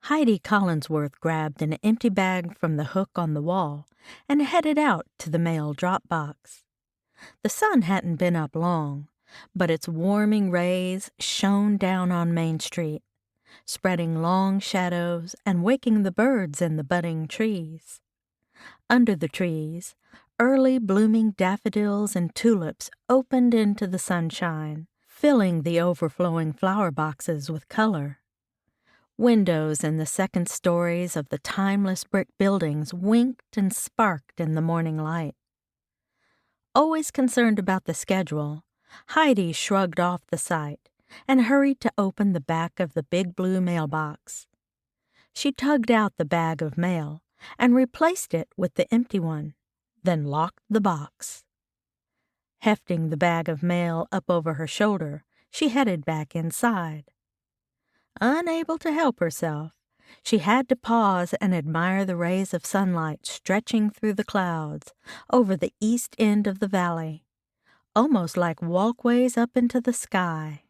Heidi Collinsworth grabbed an empty bag from the hook on the wall and headed out to the mail drop box. The sun hadn't been up long, but its warming rays shone down on Main Street, spreading long shadows and waking the birds in the budding trees. Under the trees, early blooming daffodils and tulips opened into the sunshine, filling the overflowing flower boxes with color. Windows in the second stories of the timeless brick buildings winked and sparked in the morning light. Always concerned about the schedule, Heidi shrugged off the sight and hurried to open the back of the big blue mailbox. She tugged out the bag of mail and replaced it with the empty one, then locked the box. Hefting the bag of mail up over her shoulder, she headed back inside. Unable to help herself, she had to pause and admire the rays of sunlight stretching through the clouds over the east end of the valley, almost like walkways up into the sky.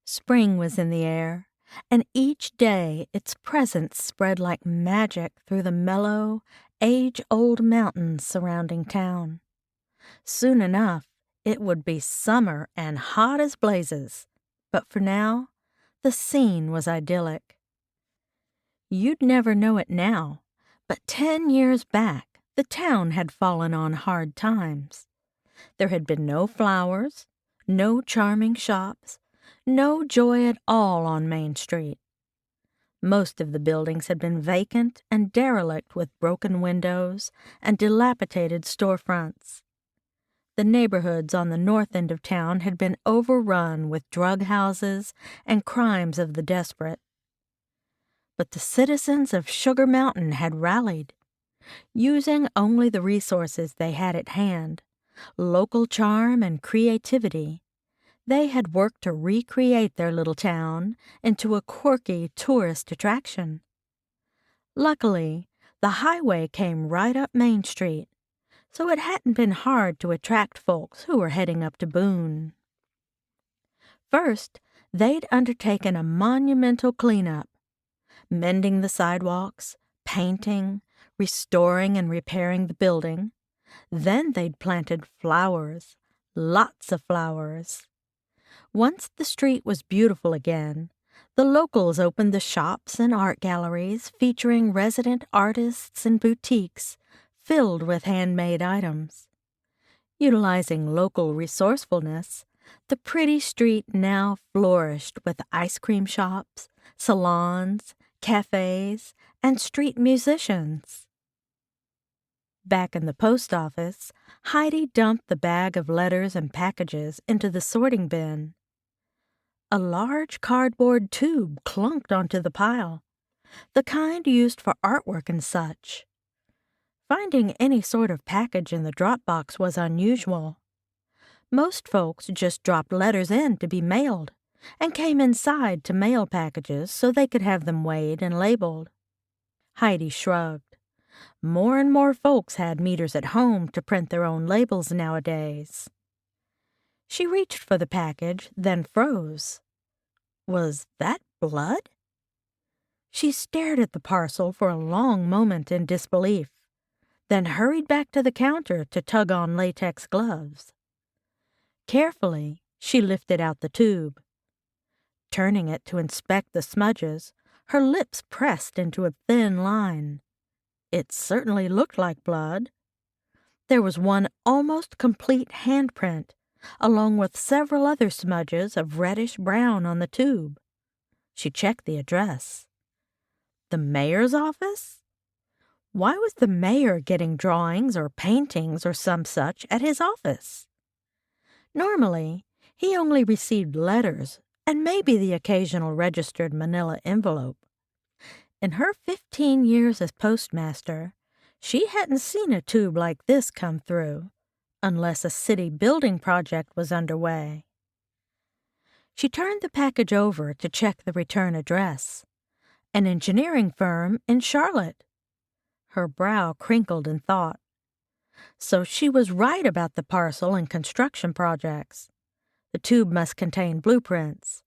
Spring was in the air, and each day its presence spread like magic through the mellow, age-old mountains surrounding town. Soon enough, it would be summer and hot as blazes, but for now, the scene was idyllic. You'd never know it now, but 10 years back, the town had fallen on hard times. There had been no flowers, no charming shops, no joy at all on Main Street. Most of the buildings had been vacant and derelict with broken windows and dilapidated storefronts. The neighborhoods on the north end of town had been overrun with drug houses and crimes of the desperate. But the citizens of Sugar Mountain had rallied, using only the resources they had at hand, local charm and creativity. They had worked to recreate their little town into a quirky tourist attraction. Luckily, the highway came right up Main Street, so it hadn't been hard to attract folks who were heading up to Boone. First, they'd undertaken a monumental cleanup, mending the sidewalks, painting, restoring and repairing the building. Then they'd planted flowers, lots of flowers. Once the street was beautiful again, the locals opened the shops and art galleries featuring resident artists and boutiques filled with handmade items. Utilizing local resourcefulness, the pretty street now flourished with ice cream shops, salons, cafes, and street musicians. Back in the post office, Heidi dumped the bag of letters and packages into the sorting bin. A large cardboard tube clunked onto the pile, the kind used for artwork and such. Finding any sort of package in the drop box was unusual. Most folks just dropped letters in to be mailed and came inside to mail packages so they could have them weighed and labeled. Heidi shrugged. More and more folks had meters at home to print their own labels nowadays. She reached for the package, then froze. Was that blood? She stared at the parcel for a long moment in disbelief, then hurried back to the counter to tug on latex gloves. Carefully, she lifted out the tube. Turning it to inspect the smudges, her lips pressed into a thin line. It certainly looked like blood. There was one almost complete handprint, along with several other smudges of reddish-brown on the tube. She checked the address. The mayor's office? Why was the mayor getting drawings or paintings or some such at his office? Normally, he only received letters and maybe the occasional registered manila envelope. In her 15 years as postmaster, she hadn't seen a tube like this come through, unless a city building project was underway. She turned the package over to check the return address, an engineering firm in Charlotte. Her brow crinkled in thought. So she was right about the parcel and construction projects. The tube must contain blueprints.